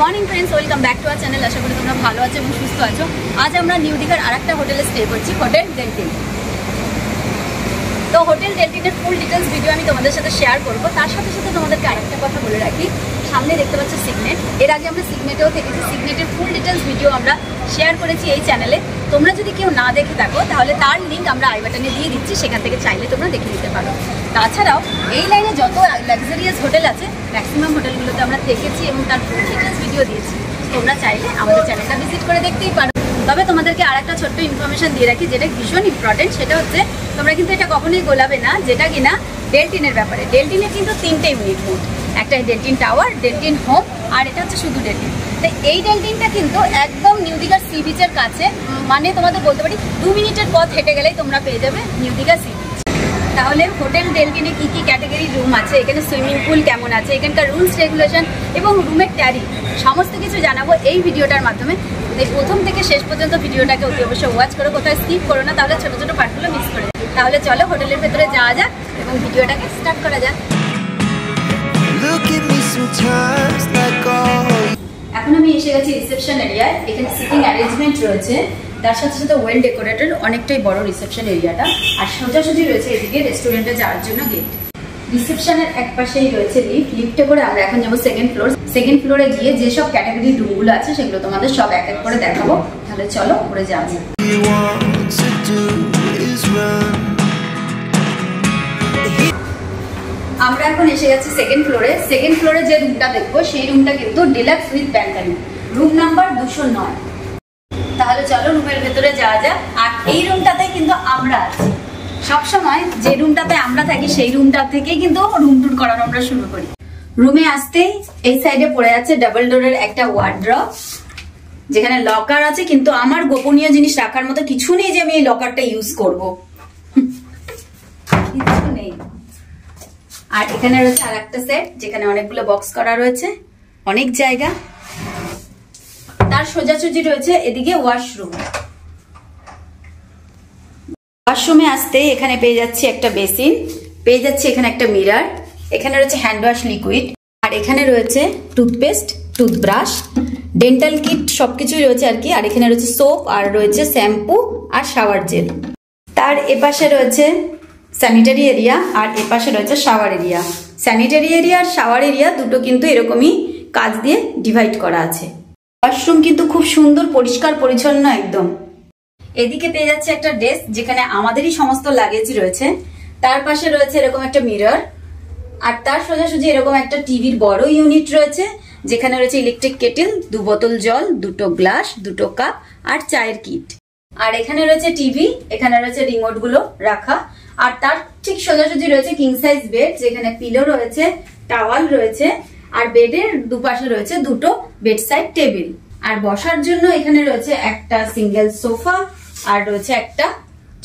Morning friends, welcome back to our channel. আশা করি তোমরা ভালো আছো এবং সুস্থ আছো। আজ আমরা নিউ দীঘার আরেকটা হোটেলে স্টে করছি, হোটেল ডেলটিন। তো হোটেল ডেলটিনের ফুল ডিটেলস ভিডিও আমি তোমাদের সাথে শেয়ার করবো। তার সাথে সাথে তোমাদেরকে আরেকটা কথা বলে রাখি, সামনে দেখতে পাচ্ছ সিগনেট। এর আগে আমরা সিগনেটেও থেকেছি, সিগনেটের ফুল ডিটেলস ভিডিও আমরা শেয়ার করেছি এই চ্যানেলে। তোমরা যদি কেউ না দেখে থাকো তাহলে তার লিঙ্ক আমরা আই বাটনে দিয়ে দিচ্ছি, সেখান থেকে চাইলে তোমরা দেখে নিতে পারো। তাছাড়াও এই লাইনে যত লাক্সারিয়াস হোটেল আছে ম্যাক্সিমাম হোটেলগুলোতে আমরা দেখেছি এবং তার ফুল ডিটেলস ভিডিও দিয়েছি। তোমরা চাইলে আমাদের চ্যানেলটা ভিজিট করে দেখতেই পারো। তবে তোমাদেরকে আর একটা ছোট্ট ইনফরমেশন দিয়ে রাখি, যেটা ভীষণ ইম্পর্টেন্ট। সেটা হচ্ছে তোমরা কিন্তু এটা কখনোই গোলাবে না, যেটা কিনা ডেলটিনের ব্যাপারে। ডেলটিনের কিন্তু 3টে ইউনিট মোট, একটা ডেলটিন টাওয়ার, ডেলটিন হোম, আর এটা হচ্ছে শুধু ডেলটিন। তো এই ডেলটিনটা কিন্তু একদম নিউ দীঘার সি বিচের কাছে, মানে তোমাদের বলতে পারি 2 মিনিটের পথ হেঁটে গেলেই তোমরা পেয়ে যাবে নিউ দীঘা সি বিচ। তাহলে হোটেল ডেলটিনে কী কী ক্যাটাগরি রুম আছে, এখানে সুইমিং পুল কেমন আছে, এখানকার রুলস রেগুলেশন এবং রুমের ট্যারিফ সমস্ত কিছু জানাবো এই ভিডিওটার মাধ্যমে। প্রথম থেকে শেষ পর্যন্ত ভিডিওটাকে অতি অবশ্যই ওয়াচ করো, কোথাও স্কিপ করো না, তাহলে ছোটো ছোটো পার্টগুলো মিস করে যাবে। তাহলে চলো হোটেলের ভেতরে যাওয়া যাক এবং ভিডিওটাকে স্টার্ট করা যাক। এখন আমি এসে গেছি রিসেপশন এরিয়ায়। এখানে সিটিং অ্যারেঞ্জমেন্ট রয়েছে, তার সাথে সাথে ওয়েল ডেকোরেটেড, অনেকটাই বড় রিসেপশন এরিয়াটা। আর সোজাসুজি রয়েছে এদিকে রেস্টুরেন্টে যাওয়ার জন্য গেট। রিসেপশনের এক পাশেই রয়েছে লিফট। লিফটে করে আমরা এখন যাবো সেকেন্ড ফ্লোর। সেকেন্ড ফ্লোরে গিয়ে যেসব ক্যাটাগরির রুমগুলো আছে সেগুলো তোমাদের সব এক এক করে দেখাবো। তাহলে চলো উপরে যাওয়া যাক। আমরা এখন এসে গেছি সেকেন্ড ফ্লোরে। সেকেন্ড ফ্লোরে যে রুমটা দেখবো সেই রুমটা কিন্তু deluxe with balcony, room number 209। তাহলে চলো রুমের ভেতরে যাওয়া যাক। আর এই রুমটাতে কিন্তু আমরা আছি। সবসময় যে রুমটাতে আমরা থাকি সেই রুমটা থেকেই কিন্তু রুম টুর করানো আমরা শুরু করি। রুমে আসতেই এই সাইডে পড়ে আছে ডাবল ডোরের একটা ওয়ার্ড্রপ, যেখানে লকার আছে, কিন্তু আমার গোপনীয় জিনিস রাখার মতো কিছু নেই যে আমি এই লকারটা ইউজ করবো, কিছু নেই। আর এখানে রয়েছে আর একটা সেট, যেখানে অনেকগুলো বক্স করা রয়েছে, অনেক জায়গা। তার সোজাসুজি রয়েছে এদিকে ওয়াশরুম। ওয়াশরুমে আসতে এখানে পেয়ে যাচ্ছি একটা বেসিন, পেয়ে যাচ্ছি এখানে একটা মিরর, এখানে রয়েছে হ্যান্ড ওয়াশ লিকুইড, আর এখানে রয়েছে টুথপেস্ট, টুথব্রাশ, ডেন্টাল কিট সবকিছুই রয়েছে আর কি। আর এখানে রয়েছে সোপ, আর রয়েছে শ্যাম্পু আর শাওয়ার জেল। তার এপাশে রয়েছে স্যানিটারি এরিয়া, আর এপাশে রয়েছে শাওয়ার এরিয়া। স্যানিটারি এরিয়া আর শাওয়ার এরিয়া দুটো কিন্তু এরকমই কাজ দিয়ে ডিভাইড করা আছে। ওয়াশরুম কিন্তু খুব সুন্দর, পরিষ্কার পরিচ্ছন্ন একদম। এদিকে পেয়ে যাচ্ছে একটা ডেস্ক, যেখানে আমাদেরই সমস্ত লাগেজ রয়েছে। তার পাশে রয়েছে এরকম একটা মিরর, আর তার সোজাসুজি এরকম একটা টিভির বড় ইউনিট রয়েছে, যেখানে রয়েছে ইলেকট্রিক কেটেল, 2 বোতল জল, 2টো গ্লাস, 2টো কাপ আর চায়ের কিট। আর এখানে রয়েছে টিভি, এখানে রয়েছে রিমোট গুলো রাখা। আর তার ঠিক সোজাসুজি রয়েছে কিং সাইজ বেড, যেখানে পিলো রয়েছে, টাওয়াল রয়েছে, আর বেডের দুপাশে রয়েছে 2টো বেড সাইড টেবিল। আর বসার জন্য এখানে রয়েছে একটা সিঙ্গেল সোফা, আর রয়েছে একটা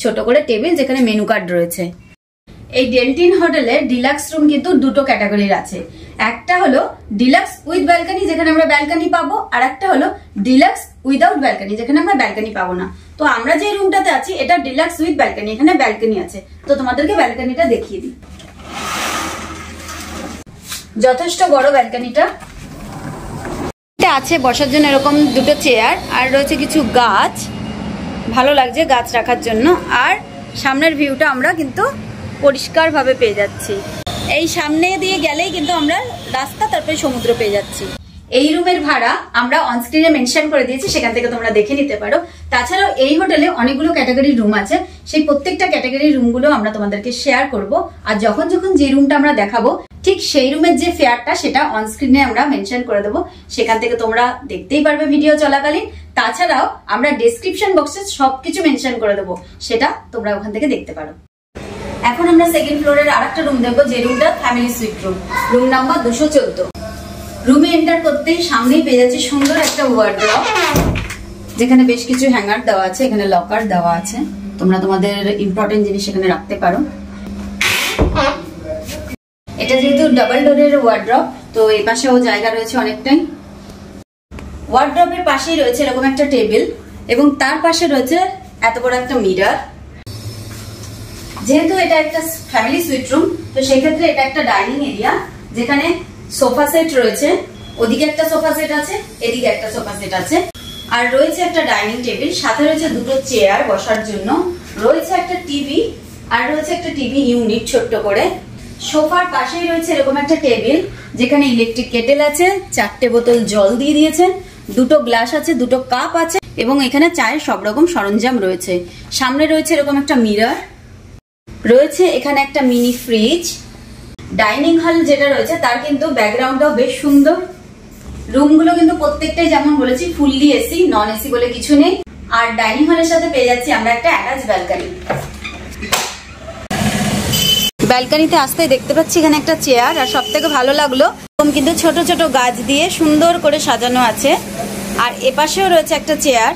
ছোট করে টেবিল, যেখানে মেনু কার্ড রয়েছে। এই ডেলটিন হোটেলের ডিলাক্স রুম কিন্তু 2টো ক্যাটাগরির আছে। একটা হলো ডিলাক্স উইথ ব্যালকনি, যেখানে আমরা ব্যালকনি পাবো, আর একটা হলো ডিলাক্স উইদাউট ব্যালকনি, যেখানে আমরা ব্যালকনি পাবো না। তো আমরা যে রুমটাতে আছি এটা ডিলাক্স উইথ ব্যালকনি, এখানে ব্যালকনি আছে। তো তোমাদেরকে ব্যালকনিটা দেখিয়ে দিই। যথেষ্ট বড় ব্যালকনিটা আছে, বসার জন্য এরকম 2টো চেয়ার, আর রয়েছে কিছু গাছ, ভালো লাগছে গাছ রাখার জন্য। আর সামনের ভিউটা আমরা কিন্তু পরিষ্কার ভাবে পেয়ে যাচ্ছি। এই সামনে দিয়ে গেলেই কিন্তু আমরা রাস্তা, তারপরে সমুদ্র পেয়ে যাচ্ছি। এই রুমের ভাড়া আমরা অনস্ক্রিনে মেনশন করে দিয়েছি, সেখান থেকে তোমরা দেখে নিতে পারো। তাছাড়াও এই হোটেলে অনেকগুলো ক্যাটাগরির রুম আছে, সেই প্রত্যেকটা ক্যাটাগরির রুমগুলো আমরা তোমাদেরকে শেয়ার করব। আর যখন যখন যে রুমটা আমরা দেখাবো ঠিক সেই রুমের যে ফেয়ারটা সেটা অনস্ক্রিনে আমরা মেনশন করে দেবো, সেখান থেকে তোমরা দেখতেই পারবে ভিডিও চলাকালীন। তাছাড়াও আমরা ডেসক্রিপশন বক্সে সবকিছু মেনশন করে দেবো, সেটা তোমরা ওখান থেকে দেখতে পারো। এখন আমরা সেকেন্ড ফ্লোরের আরেকটা রুম দেখবো, যে রুমটা family sweet room, room number 214। রুমে এন্টার করতেই সামনেই পেয়ে যাচ্ছে সুন্দর একটা ওয়ার্ড্রপ, যেখানে বেশ কিছু হ্যাঙ্গার দেওয়া আছে, এখানে লকার দেওয়া আছে, তোমরা তোমাদের ইম্পর্টেন্ট জিনিস এখানে রাখতে পারো। এটা যেহেতু ডাবল ডোরের ওয়ার্ড্রপ, তো এই পাশেও জায়গা রয়েছে অনেকটাই। ওয়ার্ড্রপের পাশেই রয়েছে এরকম একটা টেবিল, এবং তার পাশে রয়েছে এত বড় একটা মিরর। যেহেতু এটা একটা ফ্যামিলি সুইট রুম, তো সেই ক্ষেত্রে এটা একটা ডাইনিং এরিয়া, যেখানে সোফা সেট রয়েছে, ওদিকে একটা সোফা সেট আছে, এদিকে একটা সোফা সেট আছে, আর রয়েছে একটা ডাইনিং টেবিল, সাথে রয়েছে দুটো চেয়ার বসার জন্য, রয়েছে একটা টিভি, আর রয়েছে একটা টিভি ইউনিট ছোট্ট করে। সোফার পাশেই রয়েছে এরকম একটা টেবিল যেখানে ইলেকট্রিক কেটেল আছে, 4টে বোতল জল দিয়ে দিয়েছেন, দুটো গ্লাস আছে, দুটো কাপ আছে, এবং এখানে চায়ের সব রকম সরঞ্জাম রয়েছে। সামনে রয়েছে এরকম একটা মিরর, রয়েছে এখানে একটা মিনি ফ্রিজ। ডাইনিং হল যেটা রয়েছে তার কিন্তু ব্যাকগ্রাউন্ডটাও বেশ সুন্দর। রুমগুলো কিন্তু প্রত্যেকটাই যেমন বলেছি ফুললি এসি, নন এসি বলে কিছু নেই। আর ডাইনিং হলের সাথে পেয়ে যাচ্ছি আমরা একটা অ্যাটাচ ব্যালকনি। ব্যালকনিতে আসতেই দেখতে পাচ্ছি এখানে একটা চেয়ার, আর সব থেকে ভালো লাগলো কিন্তু ছোট ছোট গাছ দিয়ে সুন্দর করে সাজানো আছে। আর এপাশেও রয়েছে একটা চেয়ার।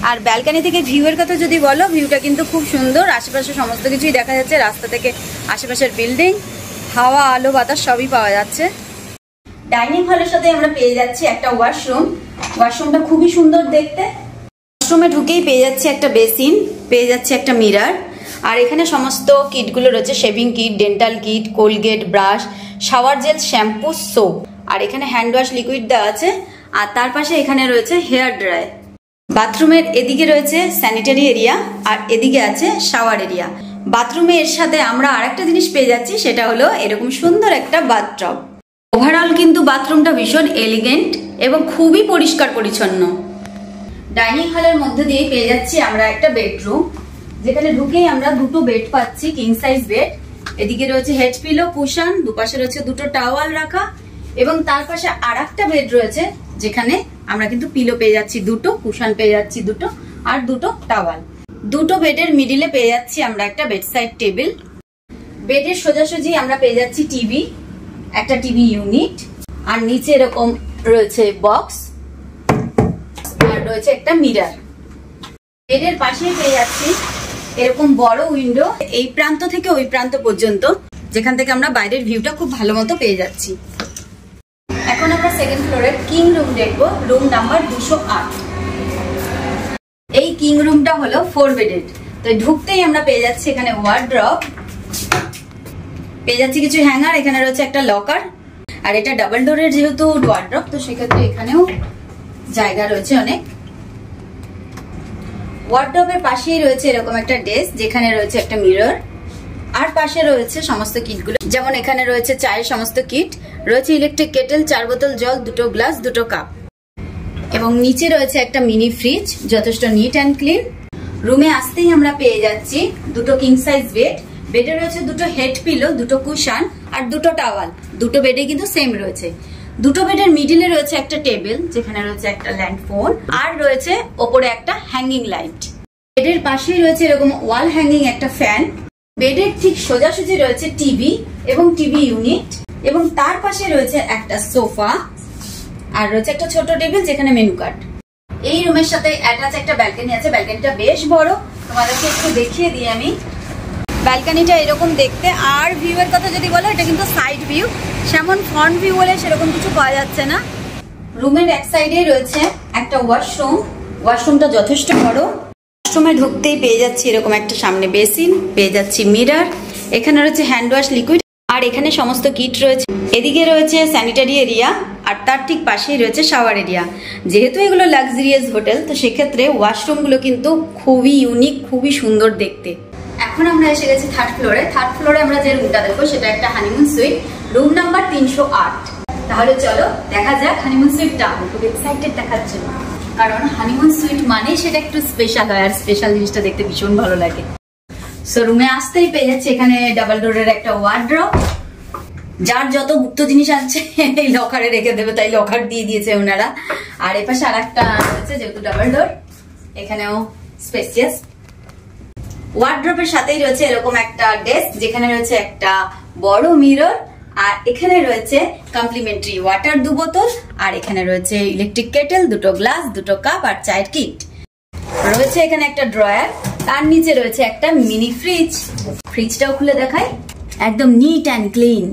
আর ব্যালকনি থেকে ভিউয়ের কথা যদি বলো, ভিউটা কিন্তু খুব সুন্দর, আশেপাশে সমস্ত কিছুই দেখা যাচ্ছে, রাস্তা থেকে আশেপাশের বিল্ডিং, হাওয়া আলো বাতাস সবই পাওয়া যাচ্ছে। ডাইনিং হলের সাথে আমরা পেয়ে যাচ্ছি একটা ওয়াশরুম। ওয়াশরুমটা খুবই সুন্দর দেখতে। ওয়াশরুমে ঢুকেই পেয়ে যাচ্ছে একটা বেসিন, পেয়ে যাচ্ছে একটা মিরর, আর এখানে সমস্ত কিটগুলো রয়েছে, shaving kit, dental kit, Colgate, brush, shower gel, shampoo, soap. আর এখানে হ্যান্ড ওয়াশ লিকুইড দেওয়া আছে, আর তার পাশে এখানে রয়েছে হেয়ার ড্রায়ার। বাথরুমের এদিকে রয়েছে স্যানিটারি এরিয়া, আর এদিকে আছে শাওয়ার এরিয়া। বাথরুমে এর সাথে আমরা আরেকটা জিনিস পেয়ে যাচ্ছি, সেটা হলো এরকম সুন্দর একটা বাথটব। ওভারঅল কিন্তু বাথরুমটা ভীষণ এলিগেন্ট এবং খুবই পরিষ্কার পরিচ্ছন্ন। ডাইনিং হলের মধ্যে দিয়ে পেয়ে যাচ্ছি আমরা একটা বেডরুম, যেখানে ঢুকেই আমরা দুটো বেড পাচ্ছি, কিং সাইজ বেড। এদিকে রয়েছে হেড পিলো, কুশন, দুপাশে রয়েছে দুটো টাওয়াল রাখা, এবং তার পাশে আরেকটা বেড রয়েছে যেখানে আমরা কিন্তু পিলো পেয়ে যাচ্ছি দুটো, কুশন পেয়ে যাচ্ছি দুটো, আর দুটো টাওয়াল। দুটো বেডের মিডিলে পেয়ে যাচ্ছি আমরা একটা বেডসাইড টেবিল। বেডের সোজাসুজি আমরা পেয়ে যাচ্ছি টিভি, একটা টিভি ইউনিট, আর নিচে এরকম রয়েছে বক্স, আর রয়েছে একটা মিরর। বেডের পাশেই পেয়ে যাচ্ছি এরকম বড় উইন্ডো, এই প্রান্ত থেকে ওই প্রান্ত পর্যন্ত, যেখান থেকে আমরা বাইরের ভিউটা খুব ভালো মতো পেয়ে যাচ্ছি। এখন আমরা সেকেন্ড ফ্লোরের কিং রুম দেখবো, রুম নাম্বার 208। এই কিং রুমটা হলো 4 বেডেড। তো ঢুকতেই আমরা পেয়ে যাচ্ছি এখানে ওয়ার্ড্রপ, পেয়ে যাচ্ছি কিছু হ্যাঙ্গার, এখানে রয়েছে একটা লকার, আর এটা ডাবল ডোরের যেহেতু ওয়ার্ড্রপ, তো সেক্ষেত্রে এখানেও জায়গা রয়েছে অনেক। ওয়ার্ড্রপের পাশেই রয়েছে এরকম একটা ডেস্ক, যেখানে রয়েছে একটা মিরর, আর পাশে রয়েছে সমস্ত কিটগুলো, যেমন এখানে রয়েছে চায়ের সমস্ত কিট, রয়েছে ইলেকট্রিক কেটেল, 4 বোতল জল, দুটো গ্লাস, দুটো কাপ, এবং নিচে রয়েছে একটা মিনি ফ্রিজ, যথেষ্ট নিট অ্যান্ড ক্লিন। রুমে আসতেই আমরা পেয়ে যাচ্ছি দুটো কিং সাইজ বেড। বেডে রয়েছে দুটো হেড পিলো, দুটো কুশন, আর দুটো টাওয়াল। দুটো বেডে কিন্তু সেম রয়েছে। দুটো বেডের মিডিলে রয়েছে একটা টেবিল, যেখানে রয়েছে একটা ল্যান্ড ফোন, আর রয়েছে ওপরে একটা হ্যাঙ্গিং লাইট। বেডের পাশেই রয়েছে এরকম ওয়াল হ্যাঙ্গিং একটা ফ্যান। বেডের ঠিক সোজাসুজি রয়েছে টিভি এবং টিভি ইউনিট, এবং তার পাশে রয়েছে একটা সোফা, আর রয়েছে একটা ছোট টেবিল যেখানে মেনু কার্ড। এই রুমের সাথে অ্যাটাচ একটা ব্যালকনি আছে, ব্যালকনিটা বেশ বড়, তোমাদেরকে একটু দেখিয়ে দিই আমি। ব্যালকনিটা এরকম দেখতে। আর ভিউয়ের কথা যদি বলো, এটা কিন্তু সাইড ভিউ, সেমন ফ্রন্ট ভিউ বলে সেরকম কিছু পাওয়া যাচ্ছে না। রুমের এক সাইডে রয়েছে একটা ওয়াশরুম, ওয়াশরুমটা যথেষ্ট বড়। ওয়াশরুমে ঢুকতেই পেয়ে যাচ্ছি এরকম একটা সামনে বেসিন, পেয়ে যাচ্ছি মিরর, এখানে রয়েছে হ্যান্ড ওয়াশ লিকুইড, আর এখানে সমস্ত কিট রয়েছে। এদিকে রয়েছে স্যানিটারি এরিয়া, আর তার ঠিক পাশেই রয়েছে শাওয়ার এরিয়া। যেহেতু এগুলো লাক্সারিয়াস হোটেল, তো সেক্ষেত্রে ওয়াশরুমগুলো কিন্তু খুবই ইউনিক, খুবই সুন্দর দেখতে। এখন আমরা এসে গেছি থার্ড ফ্লোরে। থার্ড ফ্লোরে আমরা যে রুমটা দেখবো সেটা একটা হানিমুন সুইট, রুম নাম্বার 308। তাহলে চলো দেখা যাক হানিমুন সুইটটা। আমি খুব এক্সাইটেড দেখার জন্য, কারণ হানিমুন সুইট মানে সেটা একটু স্পেশাল হয়, আর স্পেশাল জিনিসটা দেখতে ভীষণ ভালো লাগে। সো রুমে আসতেই পেয়ে যাচ্ছে এখানে ডাবল ডোরের একটা ওয়ার্ড্রপ, যার যত গুপ্ত জিনিস আছে এই লকারে রেখে দেবে, তাই লকার দিয়ে দিয়েছে ওনারা। আর এপাশে আর একটা রয়েছে, যেহেতু ডাবল ডোর, এখানেও স্পেসিয়াস। ওয়ার্ড্রপের সাথেই রয়েছে এরকম একটা ডেস্ক, যেখানে রয়েছে একটা বড় মিরর, আর এখানে রয়েছে কমপ্লিমেন্টারি ওয়াটার 2 বোতল, আর এখানে রয়েছে ইলেকট্রিক কেটেল, দুটো গ্লাস, দুটো কাপ, আর চায়ের কিট রয়েছে। এখানে একটা ড্রয়ার, তার নিচে রয়েছে একটা মিনি ফ্রিজ। ফ্রিজটাও খুলে দেখাই, একদম নিট অ্যান্ড ক্লিন।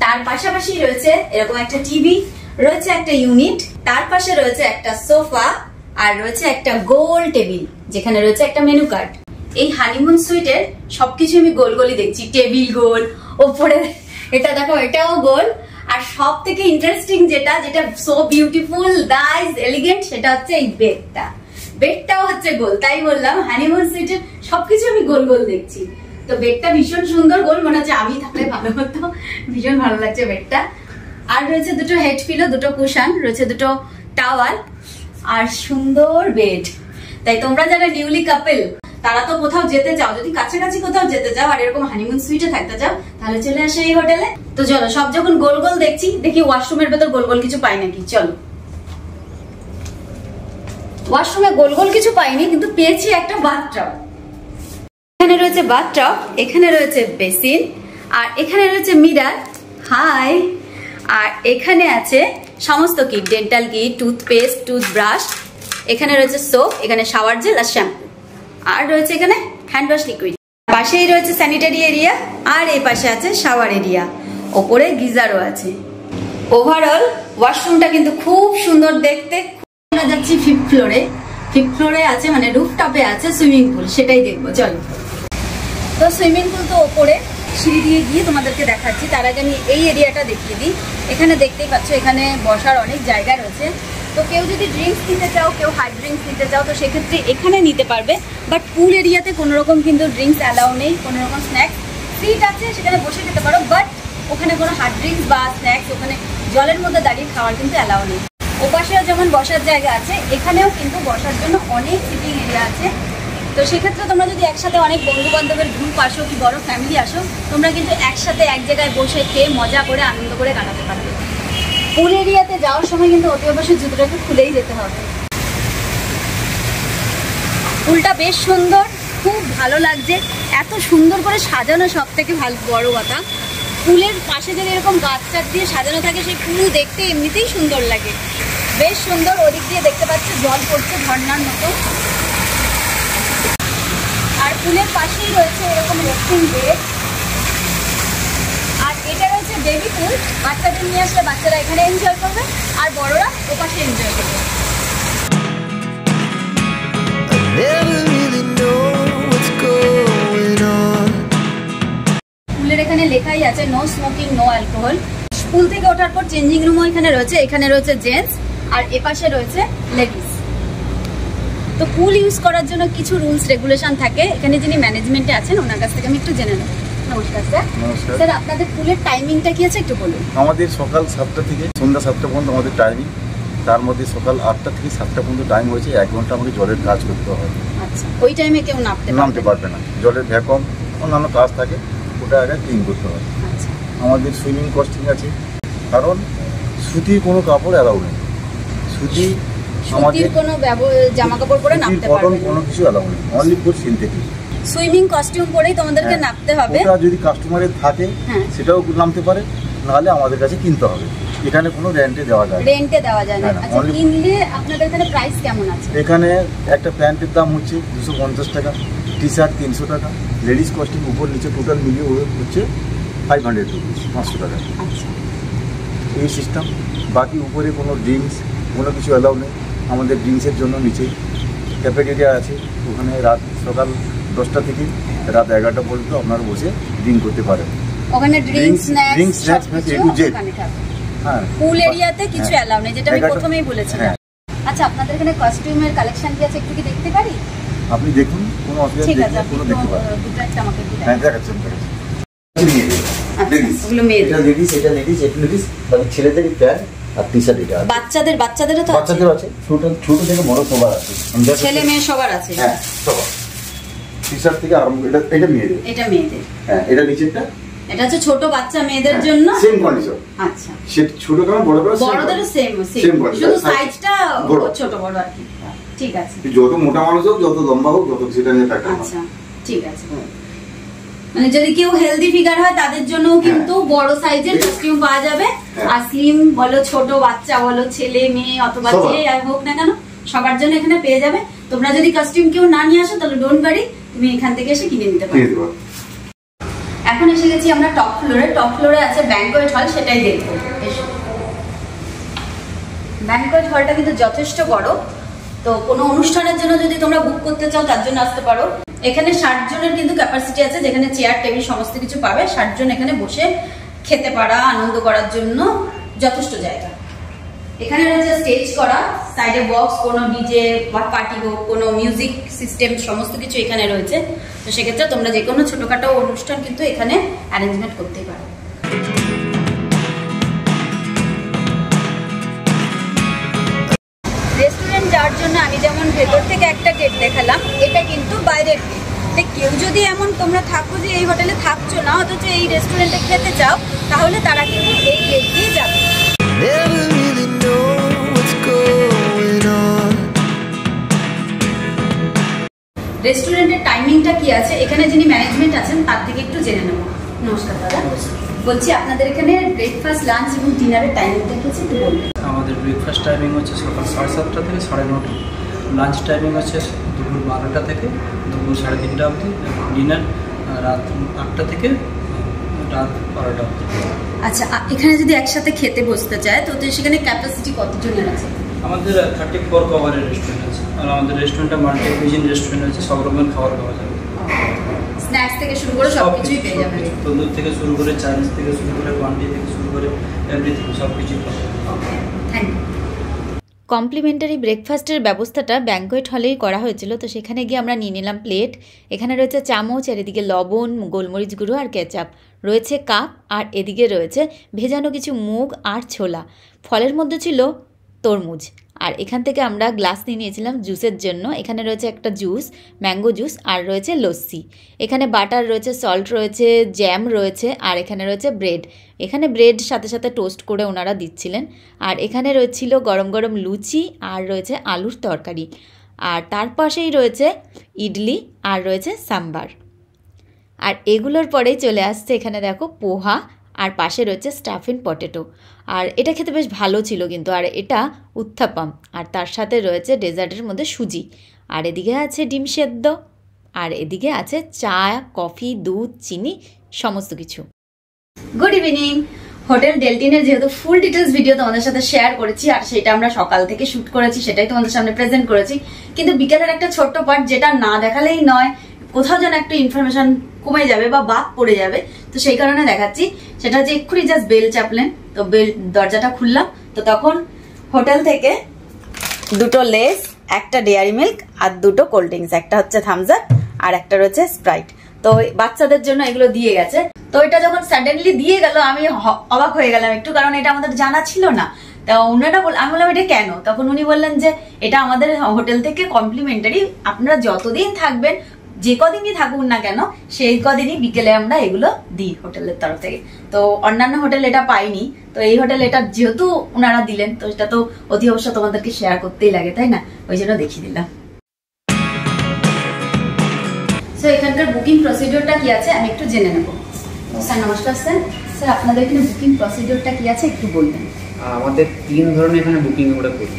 তার পাশাপাশি রয়েছে এরকম একটা টিভি, রয়েছে একটা ইউনিট, তার পাশে রয়েছে একটা সোফা, আর রয়েছে একটা গোল টেবিল, যেখানে রয়েছে একটা মেনু কার্ড। এই হানিমুন সুইটের সবকিছু আমি গোল গোলই দেখছি, টেবিল গোল, ওপরে এটা দেখো এটাও গোল, আর সব থেকে ইন্টারেস্টিং যেটা যেটা সো বিউটিফুল নাইস এলিগেন্ট সেটা হচ্ছে এই বেডটা। বেডটাও হচ্ছে গোল, তাই বললাম হানিমুন সুইটের সবকিছু আমি গোল গোল দেখছি। তো বেডটা ভীষণ সুন্দর গোল, মনে হচ্ছে আমি থাকলে ভালো হতো, ভীষণ ভালো লাগছে বেডটা। আর রয়েছে দুটো হেড পিলো, দুটো কুশন, রয়েছে দুটো টাওয়াল আর সুন্দর বেড। তাই তোমরা যারা নিউলি কাপল তারা তো কোথাও যেতে চাও, যদি কাছাকাছি কোথাও যেতে চাও আর এরকম হানিমুন সুইটে থাকতে চাও তাহলে চলে আসো এই হোটেলে। তো চলো সব যখন গোল গোল দেখছি দেখি ওয়াশরুমের ভেতর গোল গোল কিছু পাই নাকি। চলো, ওয়াশরুমে গোল গোল কিছু পাইনি কিন্তু পেয়েছি একটা বাথটাব। এখানে রয়েছে বাথটাব, এখানে রয়েছে বেসিন আর এখানে রয়েছে মিরার। হাই। আর এখানে আছে সমস্ত kit, dental kit, toothpaste, toothbrush, এখানে রয়েছে সোপ, এখানে শাওয়ার জেল আর শ্যাম্পু, আর রয়েছে এখানে হ্যান্ড ওয়াশ লিকুইড। পাশেই রয়েছে স্যানিটারি এরিয়া আর এই পাশে আছে শাওয়ার এরিয়া, ওপরে গিজারও আছে। ওভারঅল ওয়াশরুমটা কিন্তু খুব সুন্দর দেখতে। আমরা যাচ্ছি ফিফথ ফ্লোরে। ফিফথ ফ্লোরে আছে মানে রুফটপে আছে সুইমিং পুল, সেটাই দেখবো চলো। তো সুইমিং পুল তো ওপরে, সিঁড়ি দিয়ে গিয়ে তোমাদেরকে দেখাচ্ছি। তার আগে আমি এই এরিয়াটা দেখিয়ে দিই। এখানে দেখতেই পাচ্ছ এখানে বসার অনেক জায়গা রয়েছে। তো কেউ যদি ড্রিঙ্কস নিতে চাও, কেউ হার্ড ড্রিঙ্কস নিতে চাও তো সেক্ষেত্রে এখানে নিতে পারবে। বাট পুল এরিয়াতে কোনো রকম কিন্তু ড্রিঙ্কস অ্যালাউ নেই, কোনো রকম স্ন্যাক্স। সিট আছে সেখানে বসে খেতে পারো, বাট ওখানে কোনো হার্ড ড্রিঙ্কস বা স্ন্যাক্স ওখানে জলের মধ্যে দাঁড়িয়ে খাওয়ার কিন্তু অ্যালাউ নেই। ওপাশেও যেমন বসার জায়গা আছে, এখানেও কিন্তু বসার জন্য অনেক সিটিং এরিয়া আছে। তো সেক্ষেত্রে তোমরা যদি একসাথে অনেক বন্ধু বান্ধবের গ্রুপ আসো কি বড় ফ্যামিলি আসো, তোমরা কিন্তু একসাথে এক জায়গায় বসে খেয়ে মজা করে আনন্দ করে কাটাতে পারবে। পুল এরিয়াতে যাওয়ার সময় কিন্তু অতি অবশ্যই জুতোটাকে খুলেই যেতে হবে। পুলটা বেশ সুন্দর, খুব ভালো লাগছে, এত সুন্দর করে সাজানো, সব থেকে ভালো বড় কথা পুলের পাশে যদি এরকম গাছ টাছ দিয়ে সাজানো থাকে সেই পুল দেখতে এমনিতেই সুন্দর লাগে, বেশ সুন্দর। ওদিক দিয়ে দেখতে পাচ্ছ জল পড়ছে ঝর্ণার মতো। আর পুলের পাশেই রয়েছে এরকম রেস্টিং বেড। আর এটা রয়েছে বেবি পুল, বাচ্চাদের নিয়ে আসলে বাচ্চারা এখানে এনজয় করবে আর বড়রা ওপাশে এনজয় করবে। পুলের এখানে লেখাই আছে নো স্মোকিং নো অ্যালকোহল। পুল থেকে ওঠার পর চেঞ্জিং রুমও এখানে রয়েছে, এখানে রয়েছে জেন্টস আর এপাশে রয়েছে লেডিস। তো পুল ইউজ করার জন্য কিছু রুলস রেগুলেশন থাকে, এখানে যিনি ম্যানেজমেন্টে আছেন ওনার কাছ থেকে আমি একটু জেনে নেব। নমস্কার স্যার। নমস্কার স্যার, আপনাদের পুলের টাইমিংটা কি আছে একটু বলুন। আমাদের সকাল 7টা থেকে সন্ধ্যা 7টা পর্যন্ত আমাদের টাইমিং, তার মধ্যে সকাল 8টা থেকে 7টা পর্যন্ত টাইম হয়েছে। 1 ঘন্টা আমাকে জলের কাজ করতে হয়। আচ্ছা, ওই টাইমে কেউ নামতে পারবে না, জলের ভ্যাকুয়াম অন্যান্য কাজ থাকে, ওটা আগে ক্লিন করতে হয়। আচ্ছা, আমাদের সুইমিং কস্টিং আছে, কারণ সুতির কোনো কাপড় অ্যালাউ নেই। আমাদের কোনো জামা কাপড় পরে নামতে পারবে না, কোনো কিছু অ্যালাউ নেই, only for synthetic. Swimming costume পরেই তোমাদেরকে নামতে হবে। ওটা যদি কাস্টমারের থাকে সেটাও নামতে পারে, নাহলে আমাদের কাছে কিনতে হবে। এখানে কোনো রেন্টে দেওয়া যায় না। আচ্ছা, কিনলে আপনাদের এখানে প্রাইস কেমন আছে? এখানে একটা প্যান্টের দাম হচ্ছে 250 টাকা, টি শার্ট 300 টাকা, লেডিস কস্টিং উপর নিচে টোটাল মিলিয়ে হচ্ছে 500 রুপিস, 500 টাকা। আচ্ছা, এই সিস্টেম। বাকি উপরে কোনো ড্রিঙ্কস কোনো কিছু অ্যালাউ নেই। আমাদের ড্রিঙ্কসের জন্য নিচে ক্যাফেটেরিয়া আছে, ওখানে সকাল 10টা থেকে রাত 11টা পর্যন্ত আপনারা বসে ড্রিঙ্ক করতে পারেন। ওখানে drinks snacks A to Z. হ্যাঁ, পুল এরিয়াতে কিছু অ্যালাউ নেই, যেটা আমি প্রথমেই বলেছিলাম। আচ্ছা, আপনাদের এখানে কস্টিউমের কালেকশন কি আছে একটু কি দেখতে পারি? আপনি দেখুন, কোনো অসুবিধা নেই, কোনো দেখতে পারেন। দুটো একটা আমাকে একটু হ্যাঁ, দেখাচ্ছেন। ওগুলো মেয়েদের, এটা লেডিস, এটা লেডিস, মানে ছেলেদের প্যান্ট আর টি শার্ট। এটা বাচ্চাদেরও তো বাচ্চাদের আছে, ছোট থেকে বড় সবার আছে, ছেলে মেয়ে সবার আছে। হ্যাঁ, সবার। টি শার্ট থেকে আরম্ভ, এটা মেয়েদের। হ্যাঁ, এটা নিচেরটা, এটা হচ্ছে ছোট বাচ্চা মেয়েদের জন্য সেম কন্ডিশন। আচ্ছা, সেট ছোট কারণ বড় কারণ বড়দেরও সেম, শুধু সাইজটা ছোট বড় আর কি। ঠিক আছে, যত মোটা মানুষ হোক, যত লম্বা হোক, যত সেটা নিয়ে থাকে। আচ্ছা, ঠিক আছে। মানে যদি কেউ হেলদি ফিগার হয় তাদের জন্য কিন্তু বড় সাইজের কস্টিউম পাওয়া যাবে। আর স্লিম বলো, ছোট বাচ্চা বলো, ছেলে মেয়ে অথবা যে হোক না কেন, সবার জন্য এখানে পেয়ে যাবে। তোমরা যদি কস্টিউম কেউ না নিয়ে আসো তাহলে ডোন্ট ওয়ারি, তুমি এখান থেকে এসে কিনে নিতে পারো। এখন এসে গেছি আমরা টপ ফ্লোরে। টপ ফ্লোরে আছে ব্যাংকোয়েট হল, সেটাই দেখবো। ব্যাংকোয়েট হলটা কিন্তু যথেষ্ট বড়। তো কোনো অনুষ্ঠানের জন্য যদি তোমরা বুক করতে চাও তার জন্য আসতে পারো। এখানে 60 জনের কিন্তু ক্যাপাসিটি আছে, যেখানে চেয়ার টেবিল সমস্ত কিছু পাবে। 60 জন এখানে বসে খেতে পারা, আনন্দ করার জন্য যথেষ্ট জায়গা। এখানে রয়েছে স্টেজ করা, সাইডে বক্স, কোনো ডিজে বা পার্টি হোক, কোনো মিউজিক সিস্টেম, সমস্ত কিছু এখানে রয়েছে। তো সেক্ষেত্রে তোমরা যে কোনো ছোটখাটো অনুষ্ঠান কিন্তু এখানে অ্যারেঞ্জমেন্ট করতেই পারো। রেস্টুরেন্ট যাওয়ার জন্য আমি যেমন ভেতর থেকে একটা গেট দেখালাম, এটা কিন্তু বাইরের গেট। কেউ যদি এমন তোমরা থাকো যে এই হোটেলে থাকছো না, অথচ এই রেস্টুরেন্টে খেতে চাও, তাহলে তারা কিন্তু এই গেট দিয়ে যাবে। রেস্টুরেন্টের টাইমিংটা কি আছে, এখানে যিনি ম্যানেজমেন্ট আছেন তার থেকে একটু জেনে নেব। নমস্কার দাদা, বলছি আপনাদের এখানে ব্রেকফাস্ট, লাঞ্চ এবং ডিনারের টাইমিংটা কি আছে একটু বলবেন? আমাদের ব্রেকফাস্ট টাইমিং হচ্ছে সকাল 7:30 থেকে 9:30। লাঞ্চ টাইমিং হচ্ছে দুপুর 12টা থেকে দুপুর 3:30 অবধি। ডিনার রাত 8টা থেকে রাত 12টা অবধি। আচ্ছা, এখানে যদি একসাথে খেতে বসতে চায় তো সেখানে ক্যাপাসিটি কতজনের আছে? আমাদের 34 কভারের রেস্টুরেন্ট আছে, আর আমাদের রেস্টুরেন্টটা মাল্টি কুইজিন রেস্টুরেন্ট আছে, সব রকমের খাবার পাওয়া যাবে। স্ন্যাক্স থেকে শুরু করে সবকিছুই পেয়ে যাবে, তন্দুর থেকে শুরু করে চাইনিজ থেকে শুরু করে কোয়ান্টি থেকে শুরু করে এভরিথিং সবকিছুই পাওয়া যাবে। Thank you. কমপ্লিমেন্টারি ব্রেকফাস্টের ব্যবস্থাটা ব্যাঙ্কোয়েট হলেই করা হয়েছিল। তো সেখানে গিয়ে আমরা নিয়ে নিলাম প্লেট। এখানে রয়েছে চামচ, আর এদিকে লবণ, গোলমরিচ গুঁড়ো আর কেচাপ, রয়েছে কাপ, আর এদিকে রয়েছে ভেজানো কিছু মুগ আর ছোলা। ফলের মধ্যে ছিল তরমুজ। আর এখান থেকে আমরা গ্লাস নিয়ে নিয়েছিলাম জুসের জন্য। এখানে রয়েছে একটা জুস, ম্যাঙ্গো জুস, আর রয়েছে লস্যি। এখানে বাটার রয়েছে, সল্ট রয়েছে, জ্যাম রয়েছে, আর এখানে রয়েছে ব্রেড। এখানে ব্রেড সাথে সাথে টোস্ট করে ওনারা দিচ্ছিলেন। আর এখানে রয়েছিল গরম গরম লুচি, আর রয়েছে আলুর তরকারি, আর তার পাশেই রয়েছে ইডলি, আর রয়েছে সাম্বার। আর এগুলোর পরেই চলে আসছে এখানে দেখো পোহা, আর পাশে রয়েছে স্টাফিং পটেটো। আর এটা খেতে বেশ ভালো ছিল কিন্তু। আর এটা উত্থাপাম, আর তার সাথে রয়েছে ডেজার্টের মধ্যে সুজি। আর এদিকে আছে ডিম সেদ্ধ, আর এদিকে আছে চা, কফি, দুধ, চিনি, সমস্ত কিছু। Good evening. হোটেল ডেলটিনের যেহেতু ফুল ডিটেলস ভিডিও তোমাদের সাথে শেয়ার করেছি, আর সেটা আমরা সকাল থেকে শুট করেছি, সেটাই তোমাদের সামনে প্রেজেন্ট করেছি। কিন্তু বিকেলের একটা ছোট্ট পার্ট, যেটা না দেখালেই নয়, কোথাও যেন একটা ইনফরমেশন কমে যাবে বা বাদ পড়ে যাবে, তো সেই কারণে দেখাচ্ছি। সেটা হচ্ছে এক্ষুনি জাস্ট বেল চাপলেন, তো বেল দরজাটা খুললাম, তো তখন হোটেল থেকে দুটো লেস, একটা ডেয়ারি মিল্ক, আর দুটো কোল্ড ড্রিঙ্কস, একটা হচ্ছে থামস আপ আর একটা রয়েছে স্প্রাইট। তো বাচ্চাদের জন্য এগুলো দিয়ে গেছে। তো এটা যখন সাডেনলি দিয়ে গেল, আমি অবাক হয়ে গেলাম একটু, কারণ এটা আমাদের জানা ছিল না। তা ওনারা আমি বললাম এটা কেন? তখন উনি বললেন যে এটা আমাদের হোটেল থেকে কমপ্লিমেন্টারি, আপনারা যতদিন থাকবেন, যে কদিনই থাকুন না কেন, সেই কদিনই বিকেলে আমরা এগুলো দিই হোটেলের তরফ থেকে। তো অন্যান্য হোটেল এটা পাইনি, তো এই হোটেল এটা যেহেতু ওনারা দিলেন, তো এটা তো অতি অবশ্য তোমাদেরকে শেয়ার করতেই লাগে, তাই না? ওই জন্য দেখিয়ে দিলাম। তো এখানকার বুকিং প্রসিডিওরটা কি আছে আমি একটু জেনে নেব। স্যার নমস্কার। স্যার আপনাদের এখানে বুকিং প্রসিডিওরটা কি আছে একটু বলবেন? আমাদের 3 ধরনের এখানে বুকিং আমরা করি।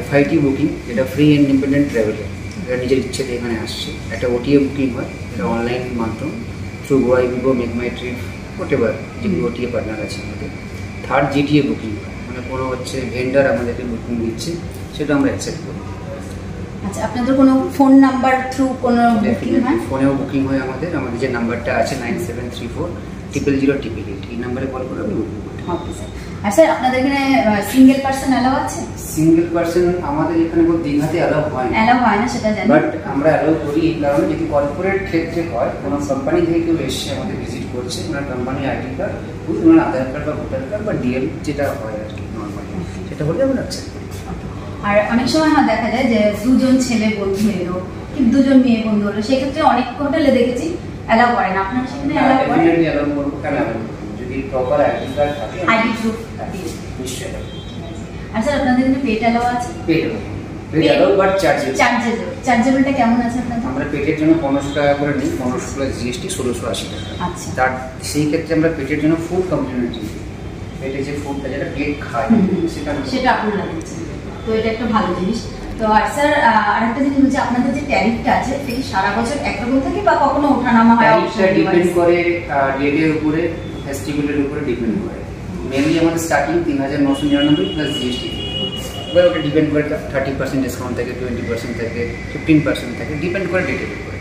FIT বুকিং, যেটা ফ্রি ইন্ডিপেন্ডেন্ট ট্রাভেলার, এটা নিজের ইচ্ছেতে এখানে আসছে। একটা OTA বুকিং হয়, এটা অনলাইন মাধ্যম, থ্রু গোয়াই বিগো, মেক মাই ট্রিপ, হোয়াটএভার যেগুলো OTA পার্টনার আছে আমাদের। 3rd GTA বুকিং হয়, মানে কোনো হচ্ছে ভেন্ডার আমাদেরকে বুকিং দিচ্ছে, সেটা আমরা অ্যাকসেপ্ট করি। আচ্ছা, আপনাদের কোনো ফোন নাম্বার থ্রু কোনো বুকিং হয়? ফোনেও বুকিং হয় আমাদের যে নাম্বারটা আছে 9734000888, এই নাম্বারে কল করে আপনি বুকিং করতে পারেন। Okay sir. আর স্যার আপনাদের এখানে সিঙ্গেল পারসন অ্যালাউ আছে? সিঙ্গেল পারসন আমাদের এখানে দীঘাতে অ্যালাউ হয় না। অ্যালাউ হয় না সেটা জানি, বাট আমরা অ্যালাউ করি এই কারণে, যদি কর্পোরেট ক্ষেত্রে হয়, কোনো কোম্পানি থেকে কেউ এসে আমাদের ভিজিট করছে, ওনার কোম্পানি আইডি কার্ড উইথ ওনার আধার কার্ড বা ভোটার কার্ড বা ডিএল যেটা হয় আর কি নর্মালি, সেটা হলে আমরা অ্যাকসেপ্ট করি। আর অনেক সময় দেখা যায় যে দুজন ছেলে বন্ধু এলো, কিন্তু দুজন মেয়ে বন্ধু হলো, সেক্ষেত্রে অনেক হোটেলে দেখেছি অ্যালাউ করে না। আপনারা সেখানে অ্যালাউ করেন? ডেফিনেটলি অ্যালাউ করব, কেন অ্যালাউ করব? যদি প্রপার আইডি কার্ড থাকে, আইডি প্রুফ থাকে নিশ্চয়ই। আর স্যার আপনাদের এখানে পেট অ্যালাউ আছে? পেট অ্যালাউ, বাট চার্জেবলটা কেমন আছে আপনাদের? আমরা পেটের জন্য 1500 টাকা করে নিই, 1500 প্লাস GST 1680 টাকা। আচ্ছা, তার সেই ক্ষেত্রে আমরা পেটের জন্য ফুড কমপ্লিমেন্টারি দিই। পেটে যে ফুডটা যেটা প্লেট খায় সেটা আপনারা দিচ্ছেন, তো এটা একটা ভালো জিনিস। তো আর স্যার আরেকটা জিনিস হচ্ছে, আপনাদের যে ট্যারিফটা আছে সেটা কি সারা বছর একরকম থাকে বা কখনো ওঠানামা হয়? ট্যারিফটা ডিপেন্ড করে ডেটের উপরে, ফেস্টিভ্যালের উপরে ডিপেন্ড করে। মেনলি আমাদের স্টার্টিং 3999 প্লাস GST, এবার ওটা ডিপেন্ড করে 30% ডিসকাউন্ট থাকে, 20% থাকে, 15% থাকে, ডিপেন্ড করে ডেটের উপরে।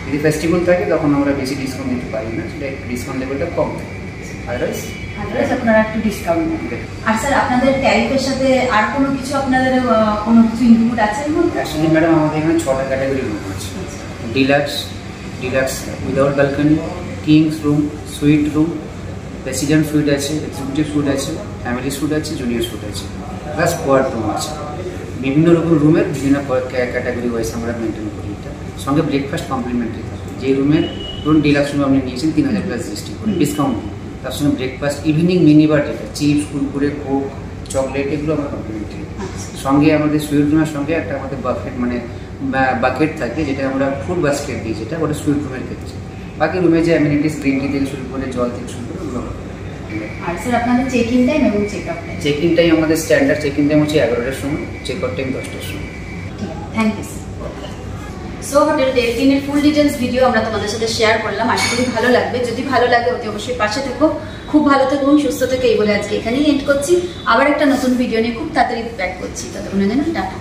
যদি ফেস্টিভ্যাল থাকে তখন আমরা বেশি ডিসকাউন্ট দিতে পারি না, সেটা ডিসকাউন্ট লেভেলটা কম থাকে। আদারওয়াইজ আপনারা একটু ডিসকাউন্ট দেন। আর স্যার আপনাদের ট্যারিফের সাথে আর কোনো কিছু আপনাদের কোনো কিছু ইনক্লুড আছে এর মধ্যে? অ্যাকচুয়ালি ম্যাডাম আমাদের এখানে 6টা ক্যাটাগরি রুম আছে। Deluxe, deluxe without balcony, kings room, suite room, president suite আছে, এক্সিকিউটিভ সুইট আছে, ফ্যামিলি সুইট আছে, জুনিয়র সুইট আছে, প্লাস কোয়ার্ড রুম আছে। বিভিন্ন রকম রুমের বিভিন্ন ক্যাটাগরি ওয়াইজ আমরা মেনটেন করি। এটা সঙ্গে ব্রেকফাস্ট কমপ্লিমেন্টারি থাকে। যে রুমের ধরুন ডিলাক্স রুমে আপনি নিয়েছেন 3000 প্লাস জিএসটি করে ডিসকাউন্ট, তার সঙ্গে ব্রেকফাস্ট ইভিনিং মিনি বার যেটা চিপস, কুরকুরে, কোক, চকলেট এগুলো আমরা কমপ্লিমেন্টারি। সঙ্গে আমাদের সুইট রুমের সঙ্গে একটা আমাদের বাকেট মানে বাকেট থাকে যেটা আমরা ফুড বাস্কেট দিই, যেটা ওটা সুইট রুমের ক্ষেত্রে। বাকি রুমে যে অ্যামিনিটিস গ্রিন টি থেকে শুরু করে জল থেকে শুরু করে ওগুলো। আর স্যার আপনাদের চেক ইন টাইম এবং check out time? Check in time আমাদের স্ট্যান্ডার্ড চেক ইন টাইম হচ্ছে 11টার সময়, চেক আউট টাইম 10টার সময়। ঠিক আছে, thank you sir. So hotel ডেলফিনের ফুল ডিটেলস ভিডিও আমরা তোমাদের সাথে শেয়ার করলাম, আশা করি ভালো লাগবে। যদি ভালো লাগে অতি অবশ্যই পাশে থেকো। খুব ভালো থেকো এবং সুস্থ থেকে এই বলে আজকে এখানেই এন্ড করছি। আবার একটা নতুন ভিডিও নিয়ে খুব তাড়াতাড়ি ব্যাক করছি। ততক্ষণের জন্য টাটা।